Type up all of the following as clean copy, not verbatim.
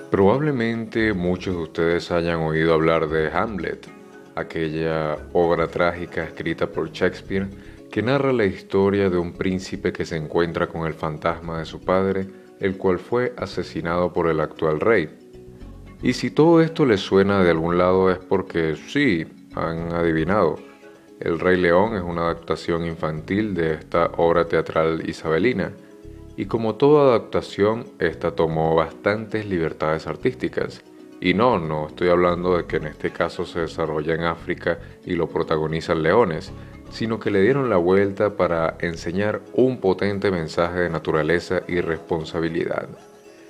Probablemente muchos de ustedes hayan oído hablar de Hamlet, aquella obra trágica escrita por Shakespeare que narra la historia de un príncipe que se encuentra con el fantasma de su padre, el cual fue asesinado por el actual rey. Y si todo esto les suena de algún lado es porque sí, han adivinado. El Rey León es una adaptación infantil de esta obra teatral isabelina, y como toda adaptación, esta tomó bastantes libertades artísticas. Y no estoy hablando de que en este caso se desarrolla en África y lo protagonizan leones, sino que le dieron la vuelta para enseñar un potente mensaje de naturaleza y responsabilidad.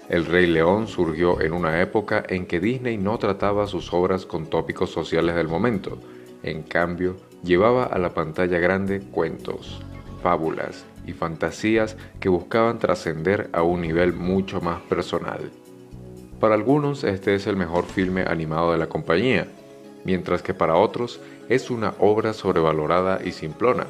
El Rey León surgió en una época en que Disney no trataba sus obras con tópicos sociales del momento, en cambio, llevaba a la pantalla grande cuentos, fábulas y fantasías que buscaban trascender a un nivel mucho más personal. Para algunos este es el mejor filme animado de la compañía, mientras que para otros es una obra sobrevalorada y simplona.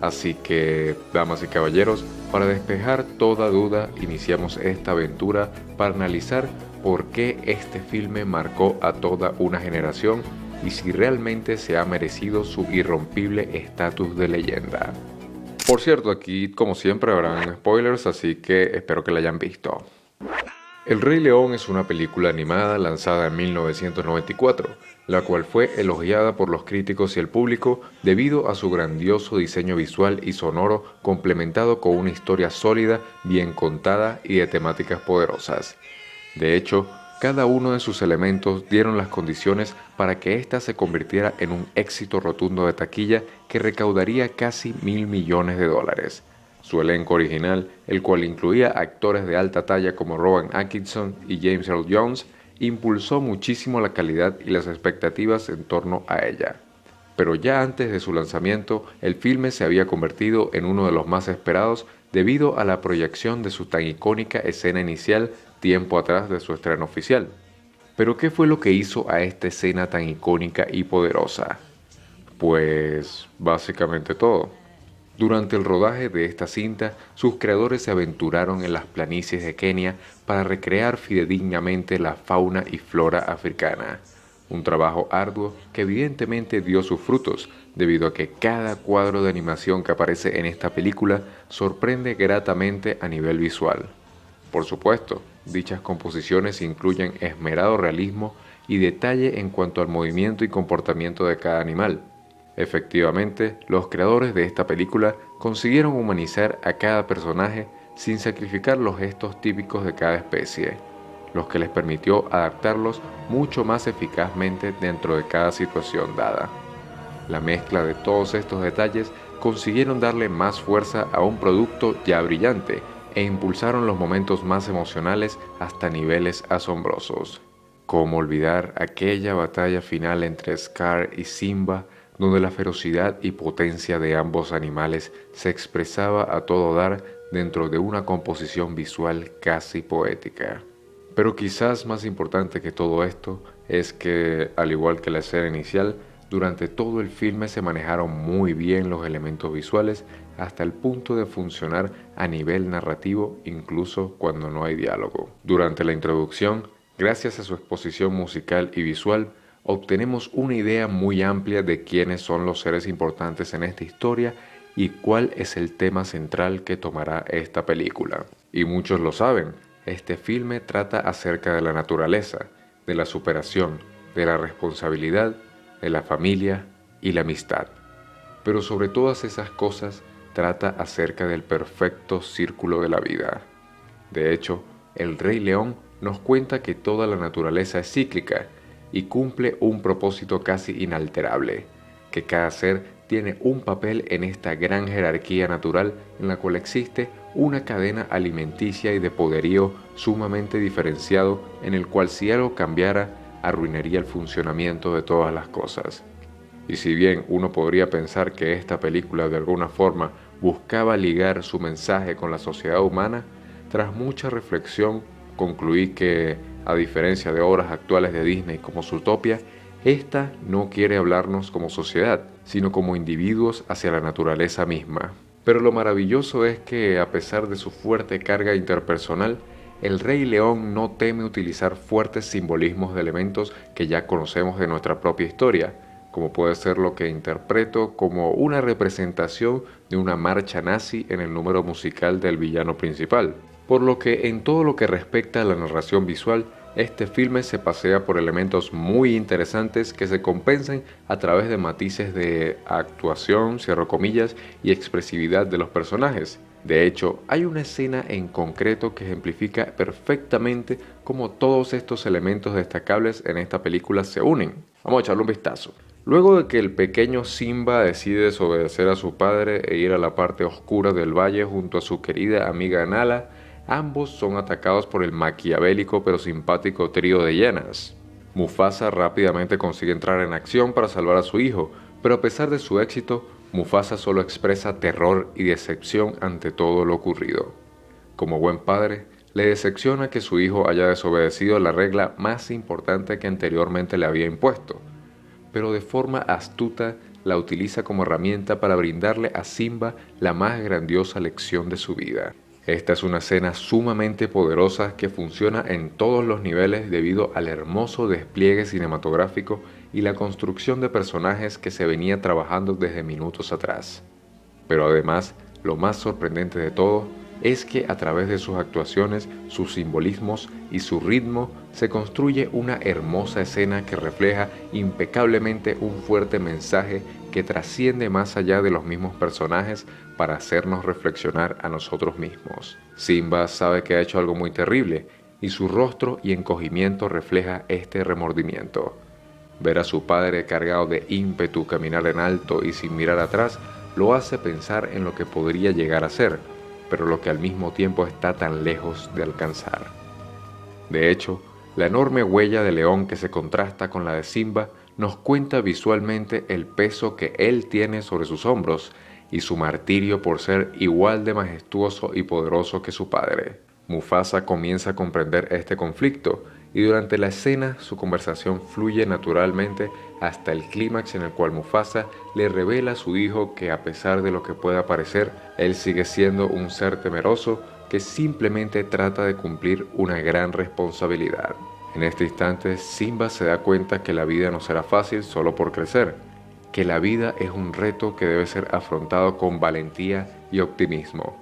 Así que, damas y caballeros, para despejar toda duda, iniciamos esta aventura para analizar por qué este filme marcó a toda una generación y si realmente se ha merecido su irrompible estatus de leyenda. Por cierto, aquí como siempre habrán spoilers, así que espero que la hayan visto. El Rey León es una película animada lanzada en 1994, la cual fue elogiada por los críticos y el público debido a su grandioso diseño visual y sonoro complementado con una historia sólida, bien contada y de temáticas poderosas. De hecho, cada uno de sus elementos dieron las condiciones para que ésta se convirtiera en un éxito rotundo de taquilla que recaudaría casi $1.000 millones. Su elenco original, el cual incluía actores de alta talla como Rowan Atkinson y James Earl Jones, impulsó muchísimo la calidad y las expectativas en torno a ella. Pero ya antes de su lanzamiento, el filme se había convertido en uno de los más esperados debido a la proyección de su tan icónica escena inicial tiempo atrás de su estreno oficial. Pero ¿qué fue lo que hizo a esta escena tan icónica y poderosa? Pues básicamente todo. Durante el rodaje de esta cinta, sus creadores se aventuraron en las planicies de Kenia para recrear fidedignamente la fauna y flora africana. Un trabajo arduo que evidentemente dio sus frutos, debido a que cada cuadro de animación que aparece en esta película sorprende gratamente a nivel visual. Por supuesto, dichas composiciones incluyen esmerado realismo y detalle en cuanto al movimiento y comportamiento de cada animal. Efectivamente, los creadores de esta película consiguieron humanizar a cada personaje sin sacrificar los gestos típicos de cada especie, los que les permitió adaptarlos mucho más eficazmente dentro de cada situación dada. La mezcla de todos estos detalles consiguieron darle más fuerza a un producto ya brillante e impulsaron los momentos más emocionales hasta niveles asombrosos. ¿Cómo olvidar aquella batalla final entre Scar y Simba, donde la ferocidad y potencia de ambos animales se expresaba a todo dar dentro de una composición visual casi poética? Pero quizás más importante que todo esto es que, al igual que la escena inicial, durante todo el filme se manejaron muy bien los elementos visuales hasta el punto de funcionar a nivel narrativo incluso cuando no hay diálogo. Durante la introducción, gracias a su exposición musical y visual, obtenemos una idea muy amplia de quiénes son los seres importantes en esta historia y cuál es el tema central que tomará esta película. Y muchos lo saben, este filme trata acerca de la naturaleza, de la superación, de la responsabilidad, de la familia y la amistad. Pero sobre todas esas cosas trata acerca del perfecto círculo de la vida. De hecho, el Rey León nos cuenta que toda la naturaleza es cíclica y cumple un propósito casi inalterable, que cada ser tiene un papel en esta gran jerarquía natural en la cual existe una cadena alimenticia y de poderío sumamente diferenciado en el cual si algo cambiara, arruinaría el funcionamiento de todas las cosas. Y si bien uno podría pensar que esta película de alguna forma buscaba ligar su mensaje con la sociedad humana, tras mucha reflexión concluí que, a diferencia de obras actuales de Disney como Zootopia, esta no quiere hablarnos como sociedad, sino como individuos hacia la naturaleza misma. Pero lo maravilloso es que, a pesar de su fuerte carga interpersonal, el Rey León no teme utilizar fuertes simbolismos de elementos que ya conocemos de nuestra propia historia, como puede ser lo que interpreto como una representación de una marcha nazi en el número musical del villano principal. Por lo que en todo lo que respecta a la narración visual, este filme se pasea por elementos muy interesantes que se compensan a través de matices de actuación, cierro comillas, y expresividad de los personajes. De hecho, hay una escena en concreto que ejemplifica perfectamente cómo todos estos elementos destacables en esta película se unen. Vamos a echarle un vistazo. Luego de que el pequeño Simba decide desobedecer a su padre e ir a la parte oscura del valle junto a su querida amiga Nala, ambos son atacados por el maquiavélico pero simpático trío de hienas. Mufasa rápidamente consigue entrar en acción para salvar a su hijo, pero a pesar de su éxito, Mufasa solo expresa terror y decepción ante todo lo ocurrido. Como buen padre, le decepciona que su hijo haya desobedecido la regla más importante que anteriormente le había impuesto, pero de forma astuta la utiliza como herramienta para brindarle a Simba la más grandiosa lección de su vida. Esta es una escena sumamente poderosa que funciona en todos los niveles debido al hermoso despliegue cinematográfico y la construcción de personajes que se venía trabajando desde minutos atrás. Pero además, lo más sorprendente de todo es que a través de sus actuaciones, sus simbolismos y su ritmo se construye una hermosa escena que refleja impecablemente un fuerte mensaje que trasciende más allá de los mismos personajes para hacernos reflexionar a nosotros mismos. Simba sabe que ha hecho algo muy terrible y su rostro y encogimiento refleja este remordimiento. Ver a su padre cargado de ímpetu caminar en alto y sin mirar atrás lo hace pensar en lo que podría llegar a ser, pero lo que al mismo tiempo está tan lejos de alcanzar. De hecho, la enorme huella de león que se contrasta con la de Simba nos cuenta visualmente el peso que él tiene sobre sus hombros y su martirio por ser igual de majestuoso y poderoso que su padre. Mufasa comienza a comprender este conflicto y durante la escena su conversación fluye naturalmente hasta el clímax en el cual Mufasa le revela a su hijo que a pesar de lo que pueda parecer, él sigue siendo un ser temeroso que simplemente trata de cumplir una gran responsabilidad. En este instante, Simba se da cuenta que la vida no será fácil solo por crecer, que la vida es un reto que debe ser afrontado con valentía y optimismo.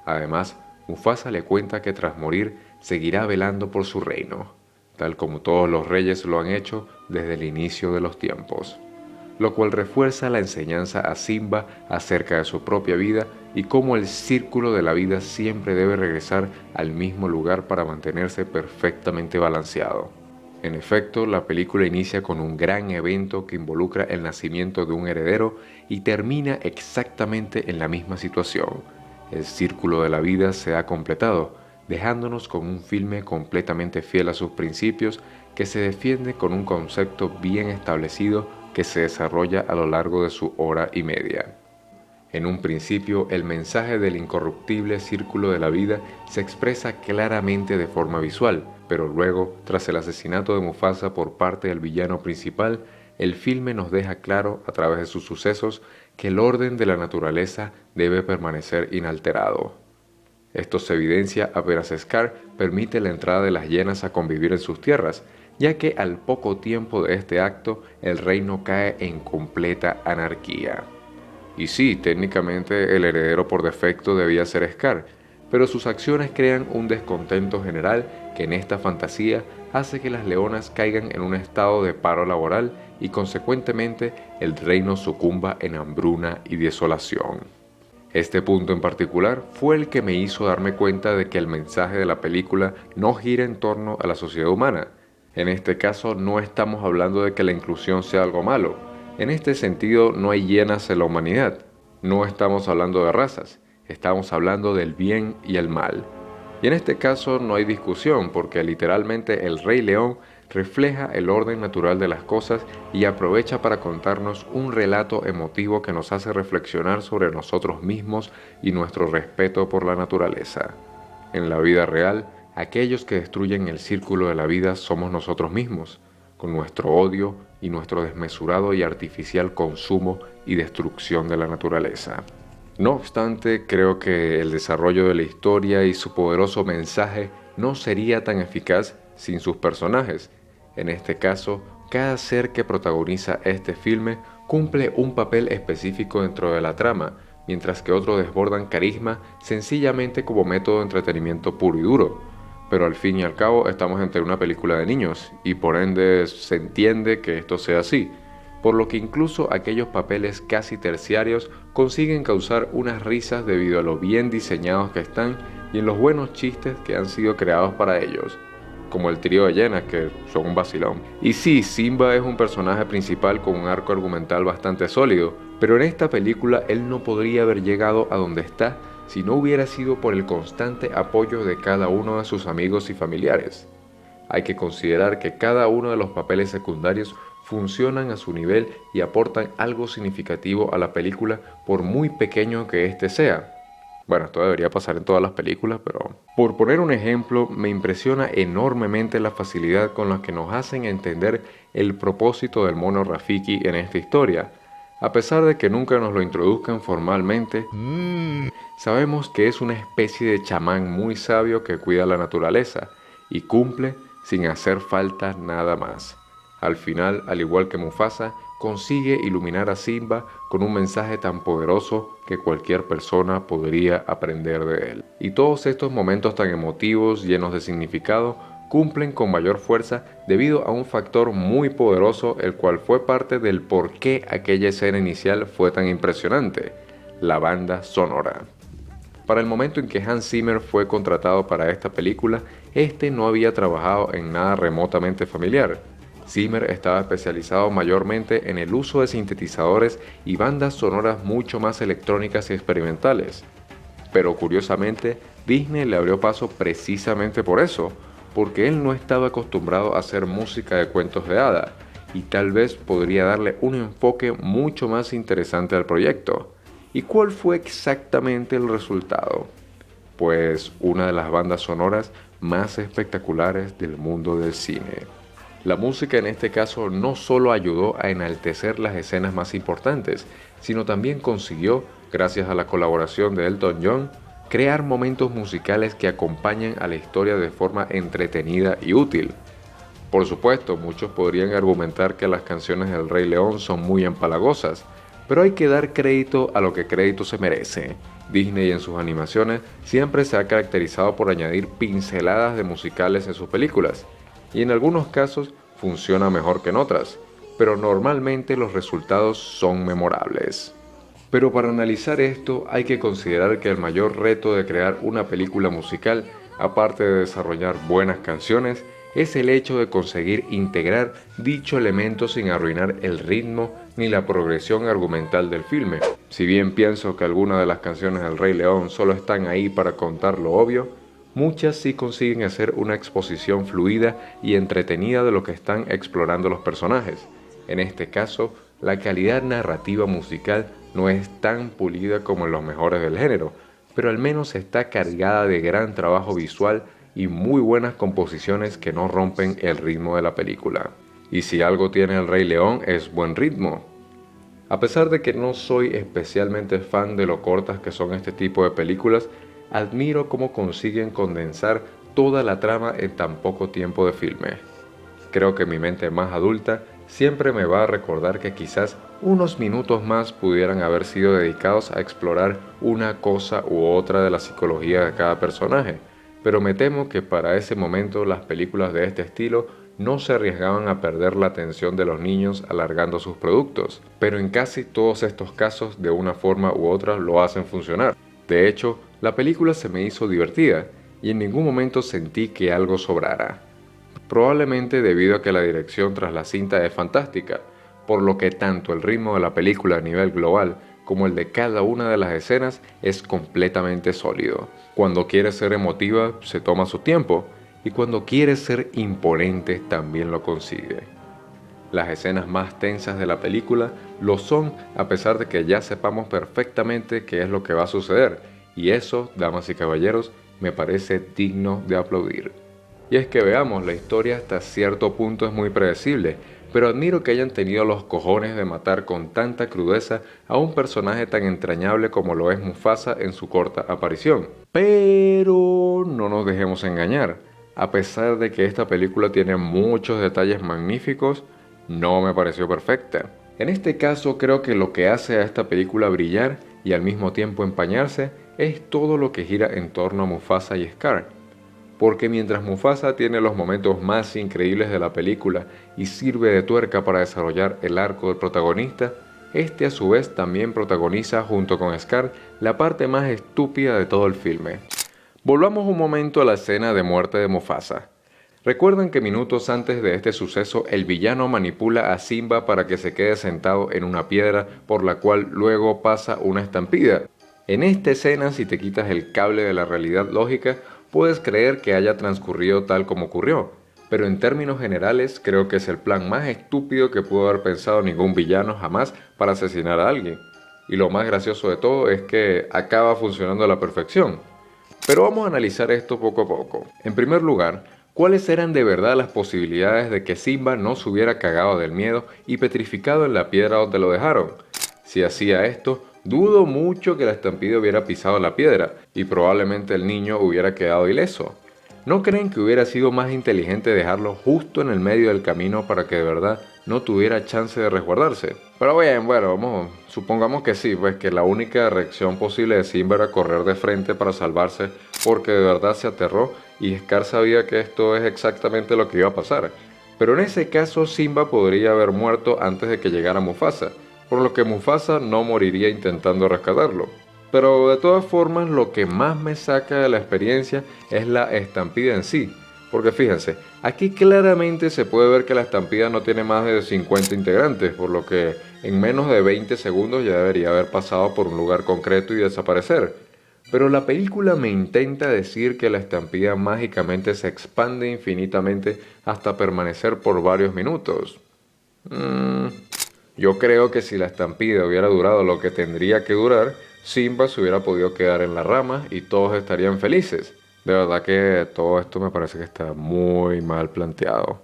Además, Mufasa le cuenta que tras morir seguirá velando por su reino, tal como todos los reyes lo han hecho desde el inicio de los tiempos, lo cual refuerza la enseñanza a Simba acerca de su propia vida y cómo el círculo de la vida siempre debe regresar al mismo lugar para mantenerse perfectamente balanceado. En efecto, la película inicia con un gran evento que involucra el nacimiento de un heredero y termina exactamente en la misma situación. El círculo de la vida se ha completado, dejándonos con un filme completamente fiel a sus principios que se defiende con un concepto bien establecido que se desarrolla a lo largo de su hora y media. En un principio, el mensaje del incorruptible círculo de la vida se expresa claramente de forma visual, pero luego, tras el asesinato de Mufasa por parte del villano principal, el filme nos deja claro, a través de sus sucesos, que el orden de la naturaleza debe permanecer inalterado. Esto se evidencia apenas Scar permite la entrada de las hienas a convivir en sus tierras, ya que al poco tiempo de este acto el reino cae en completa anarquía. Y sí, técnicamente el heredero por defecto debía ser Scar, pero sus acciones crean un descontento general que en esta fantasía hace que las leonas caigan en un estado de paro laboral y consecuentemente el reino sucumba en hambruna y desolación. Este punto en particular fue el que me hizo darme cuenta de que el mensaje de la película no gira en torno a la sociedad humana. En este caso no estamos hablando de que la inclusión sea algo malo. En este sentido no hay hienas en la humanidad. No estamos hablando de razas, estamos hablando del bien y el mal. Y en este caso no hay discusión porque literalmente el Rey León refleja el orden natural de las cosas y aprovecha para contarnos un relato emotivo que nos hace reflexionar sobre nosotros mismos y nuestro respeto por la naturaleza. En la vida real, aquellos que destruyen el círculo de la vida somos nosotros mismos, con nuestro odio y nuestro desmesurado y artificial consumo y destrucción de la naturaleza. No obstante, creo que el desarrollo de la historia y su poderoso mensaje no sería tan eficaz sin sus personajes. En este caso, cada ser que protagoniza este filme cumple un papel específico dentro de la trama, mientras que otros desbordan carisma sencillamente como método de entretenimiento puro y duro. Pero al fin y al cabo estamos ante una película de niños, y por ende se entiende que esto sea así, por lo que incluso aquellos papeles casi terciarios consiguen causar unas risas debido a lo bien diseñados que están y en los buenos chistes que han sido creados para ellos, como el trío de llenas, que son un vacilón. Y sí, Simba es un personaje principal con un arco argumental bastante sólido, pero en esta película él no podría haber llegado a donde está si no hubiera sido por el constante apoyo de cada uno de sus amigos y familiares. Hay que considerar que cada uno de los papeles secundarios funcionan a su nivel y aportan algo significativo a la película por muy pequeño que éste sea. Bueno, esto debería pasar en todas las películas, pero... Por poner un ejemplo, me impresiona enormemente la facilidad con la que nos hacen entender el propósito del mono Rafiki en esta historia. A pesar de que nunca nos lo introduzcan formalmente, sabemos que es una especie de chamán muy sabio que cuida la naturaleza y cumple sin hacer falta nada más. Al final, al igual que Mufasa, consigue iluminar a Simba con un mensaje tan poderoso que cualquier persona podría aprender de él. Y todos estos momentos tan emotivos, llenos de significado, cumplen con mayor fuerza debido a un factor muy poderoso, el cual fue parte del por qué aquella escena inicial fue tan impresionante: la banda sonora. Para el momento en que Hans Zimmer fue contratado para esta película, este no había trabajado en nada remotamente familiar. Zimmer estaba especializado mayormente en el uso de sintetizadores y bandas sonoras mucho más electrónicas y experimentales. Pero curiosamente, Disney le abrió paso precisamente por eso, porque él no estaba acostumbrado a hacer música de cuentos de hadas, y tal vez podría darle un enfoque mucho más interesante al proyecto. ¿Y cuál fue exactamente el resultado? Pues una de las bandas sonoras más espectaculares del mundo del cine. La música en este caso no solo ayudó a enaltecer las escenas más importantes, sino también consiguió, gracias a la colaboración de Elton John, crear momentos musicales que acompañan a la historia de forma entretenida y útil. Por supuesto, muchos podrían argumentar que las canciones del Rey León son muy empalagosas, pero hay que dar crédito a lo que crédito se merece. Disney en sus animaciones siempre se ha caracterizado por añadir pinceladas de musicales en sus películas, y en algunos casos funciona mejor que en otras, pero normalmente los resultados son memorables. Pero para analizar esto hay que considerar que el mayor reto de crear una película musical, aparte de desarrollar buenas canciones, es el hecho de conseguir integrar dicho elemento sin arruinar el ritmo ni la progresión argumental del filme. Si bien pienso que algunas de las canciones del Rey León solo están ahí para contar lo obvio, muchas sí consiguen hacer una exposición fluida y entretenida de lo que están explorando los personajes. En este caso, la calidad narrativa musical no es tan pulida como en los mejores del género, pero al menos está cargada de gran trabajo visual y muy buenas composiciones que no rompen el ritmo de la película. Y si algo tiene el Rey León es buen ritmo. A pesar de que no soy especialmente fan de lo cortas que son este tipo de películas, admiro cómo consiguen condensar toda la trama en tan poco tiempo de filme. Creo que mi mente más adulta siempre me va a recordar que quizás unos minutos más pudieran haber sido dedicados a explorar una cosa u otra de la psicología de cada personaje, pero me temo que para ese momento las películas de este estilo no se arriesgaban a perder la atención de los niños alargando sus productos, pero en casi todos estos casos de una forma u otra lo hacen funcionar. De hecho, la película se me hizo divertida y en ningún momento sentí que algo sobrara. Probablemente debido a que la dirección tras la cinta es fantástica, por lo que tanto el ritmo de la película a nivel global como el de cada una de las escenas es completamente sólido. Cuando quiere ser emotiva se toma su tiempo y cuando quiere ser imponente también lo consigue. Las escenas más tensas de la película lo son a pesar de que ya sepamos perfectamente qué es lo que va a suceder, y eso, damas y caballeros, me parece digno de aplaudir. Y es que veamos, la historia hasta cierto punto es muy predecible, pero admiro que hayan tenido los cojones de matar con tanta crudeza a un personaje tan entrañable como lo es Mufasa en su corta aparición. Pero no nos dejemos engañar, a pesar de que esta película tiene muchos detalles magníficos, no me pareció perfecta. En este caso creo que lo que hace a esta película brillar y al mismo tiempo empañarse es todo lo que gira en torno a Mufasa y Scar. Porque mientras Mufasa tiene los momentos más increíbles de la película y sirve de tuerca para desarrollar el arco del protagonista, este a su vez también protagoniza junto con Scar la parte más estúpida de todo el filme. Volvamos un momento a la escena de muerte de Mufasa. Recuerdan que minutos antes de este suceso el villano manipula a Simba para que se quede sentado en una piedra por la cual luego pasa una estampida. En esta escena, si te quitas el cable de la realidad lógica, puedes creer que haya transcurrido tal como ocurrió, pero en términos generales creo que es el plan más estúpido que pudo haber pensado ningún villano jamás para asesinar a alguien. Y lo más gracioso de todo es que acaba funcionando a la perfección. Pero vamos a analizar esto poco a poco. En primer lugar, ¿cuáles eran de verdad las posibilidades de que Simba no se hubiera cagado del miedo y petrificado en la piedra donde lo dejaron? Si hacía esto, dudo mucho que la estampida hubiera pisado la piedra y probablemente el niño hubiera quedado ileso. ¿No creen que hubiera sido más inteligente dejarlo justo en el medio del camino para que de verdad no tuviera chance de resguardarse? Pero bien, bueno, supongamos que sí, pues que la única reacción posible de Simba era correr de frente para salvarse porque de verdad se aterró y Scar sabía que esto es exactamente lo que iba a pasar. Pero en ese caso Simba podría haber muerto antes de que llegara Mufasa, por lo que Mufasa no moriría intentando rescatarlo. Pero de todas formas lo que más me saca de la experiencia es la estampida en sí, porque fíjense, aquí claramente se puede ver que la estampida no tiene más de 50 integrantes, por lo que en menos de 20 segundos ya debería haber pasado por un lugar concreto y desaparecer. Pero la película me intenta decir que la estampida mágicamente se expande infinitamente hasta permanecer por varios minutos. Yo creo que si la estampida hubiera durado lo que tendría que durar, Simba se hubiera podido quedar en la rama y todos estarían felices. De verdad que todo esto me parece que está muy mal planteado.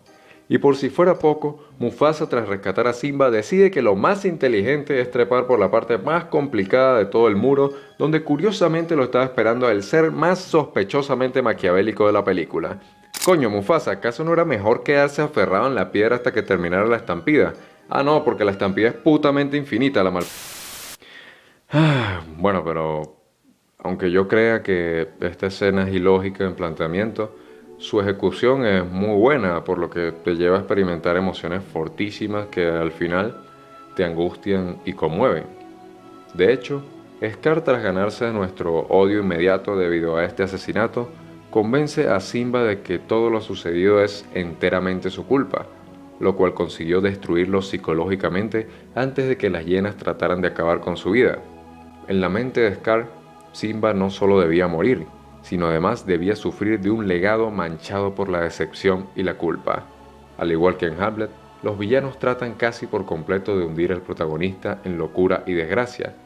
Y por si fuera poco, Mufasa tras rescatar a Simba decide que lo más inteligente es trepar por la parte más complicada de todo el muro, donde curiosamente lo estaba esperando el ser más sospechosamente maquiavélico de la película. Coño, Mufasa, ¿acaso no era mejor quedarse aferrado en la piedra hasta que terminara la estampida? Ah, no, porque la estampida es putamente infinita, la mal... Bueno, pero aunque yo crea que esta escena es ilógica en planteamiento, su ejecución es muy buena, por lo que te lleva a experimentar emociones fortísimas que al final te angustian y conmueven. De hecho, Scar, tras ganarse nuestro odio inmediato debido a este asesinato, convence a Simba de que todo lo sucedido es enteramente su culpa, lo cual consiguió destruirlo psicológicamente antes de que las hienas trataran de acabar con su vida. En la mente de Scar, Simba no solo debía morir, sino además debía sufrir de un legado manchado por la decepción y la culpa. Al igual que en Hamlet, los villanos tratan casi por completo de hundir al protagonista en locura y desgracia,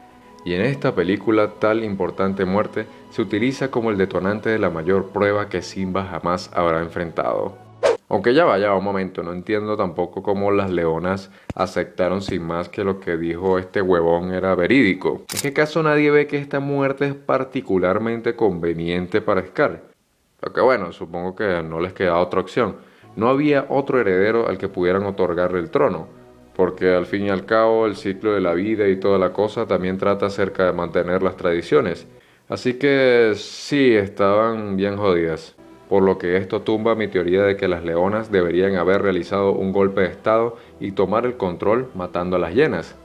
y en esta película tal importante muerte se utiliza como el detonante de la mayor prueba que Simba jamás habrá enfrentado. Aunque ya vaya un momento, no entiendo tampoco cómo las leonas aceptaron sin más que lo que dijo este huevón era verídico. ¿En qué caso nadie ve que esta muerte es particularmente conveniente para Scar? Aunque bueno, supongo que no les queda otra opción. No había otro heredero al que pudieran otorgarle el trono, porque al fin y al cabo el ciclo de la vida y toda la cosa también trata acerca de mantener las tradiciones. Así que sí, estaban bien jodidas. Por lo que esto tumba mi teoría de que las leonas deberían haber realizado un golpe de estado y tomar el control matando a las hienas.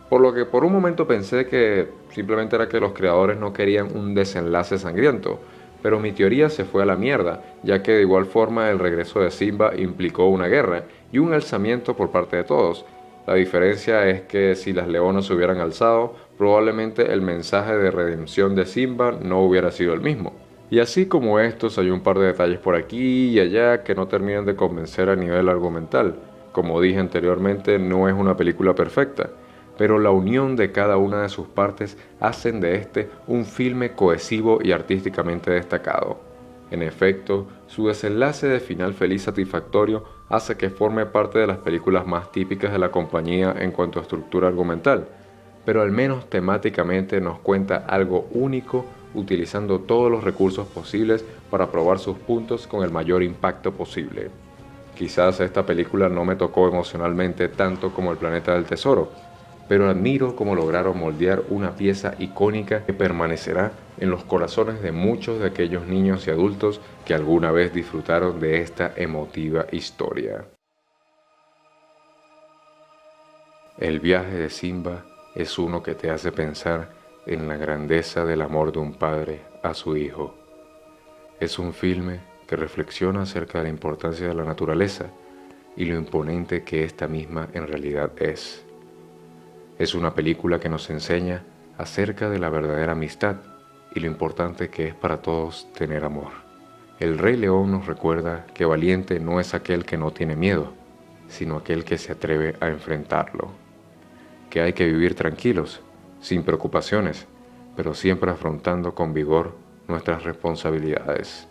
Por lo que por un momento pensé que simplemente era que los creadores no querían un desenlace sangriento, pero mi teoría se fue a la mierda, ya que de igual forma el regreso de Simba implicó una guerra y un alzamiento por parte de todos. La diferencia es que si las leonas se hubieran alzado, probablemente el mensaje de redención de Simba no hubiera sido el mismo. Y así como estos, hay un par de detalles por aquí y allá que no terminan de convencer a nivel argumental. Como dije anteriormente, no es una película perfecta, pero la unión de cada una de sus partes hacen de este un filme cohesivo y artísticamente destacado. En efecto, Su desenlace de final feliz satisfactorio hace que forme parte de las películas más típicas de la compañía en cuanto a estructura argumental, pero al menos temáticamente nos cuenta algo único utilizando todos los recursos posibles para probar sus puntos con el mayor impacto posible. Quizás esta película no me tocó emocionalmente tanto como El Planeta del Tesoro, pero admiro cómo lograron moldear una pieza icónica que permanecerá en los corazones de muchos de aquellos niños y adultos que alguna vez disfrutaron de esta emotiva historia. El viaje de Simba es uno que te hace pensar en la grandeza del amor de un padre a su hijo. Es un filme que reflexiona acerca de la importancia de la naturaleza y lo imponente que esta misma en realidad es. Es una película que nos enseña acerca de la verdadera amistad y lo importante que es para todos tener amor. El Rey León nos recuerda que valiente no es aquel que no tiene miedo, sino aquel que se atreve a enfrentarlo. Que hay que vivir tranquilos, sin preocupaciones, pero siempre afrontando con vigor nuestras responsabilidades.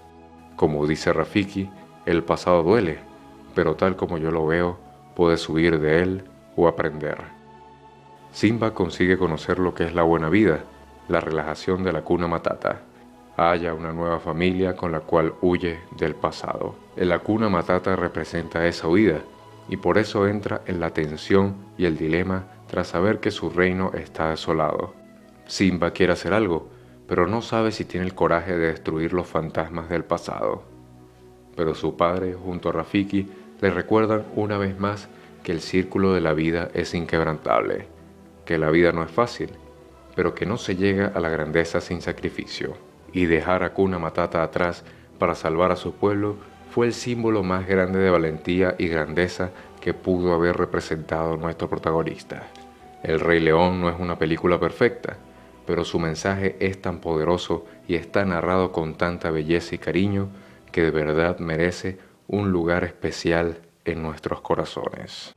Como dice Rafiki, el pasado duele, pero tal como yo lo veo, puedes huir de él o aprender. Simba consigue conocer lo que es la buena vida, la relajación de la Hakuna Matata. Halla una nueva familia con la cual huye del pasado. El Hakuna Matata representa esa huida y por eso entra en la tensión y el dilema tras saber que su reino está desolado. Simba quiere hacer algo, pero no sabe si tiene el coraje de destruir los fantasmas del pasado. Pero su padre, junto a Rafiki, le recuerdan una vez más que el círculo de la vida es inquebrantable, que la vida no es fácil, pero que no se llega a la grandeza sin sacrificio. Y dejar a Hakuna Matata atrás para salvar a su pueblo fue el símbolo más grande de valentía y grandeza que pudo haber representado nuestro protagonista. El Rey León no es una película perfecta, pero su mensaje es tan poderoso y está narrado con tanta belleza y cariño que de verdad merece un lugar especial en nuestros corazones.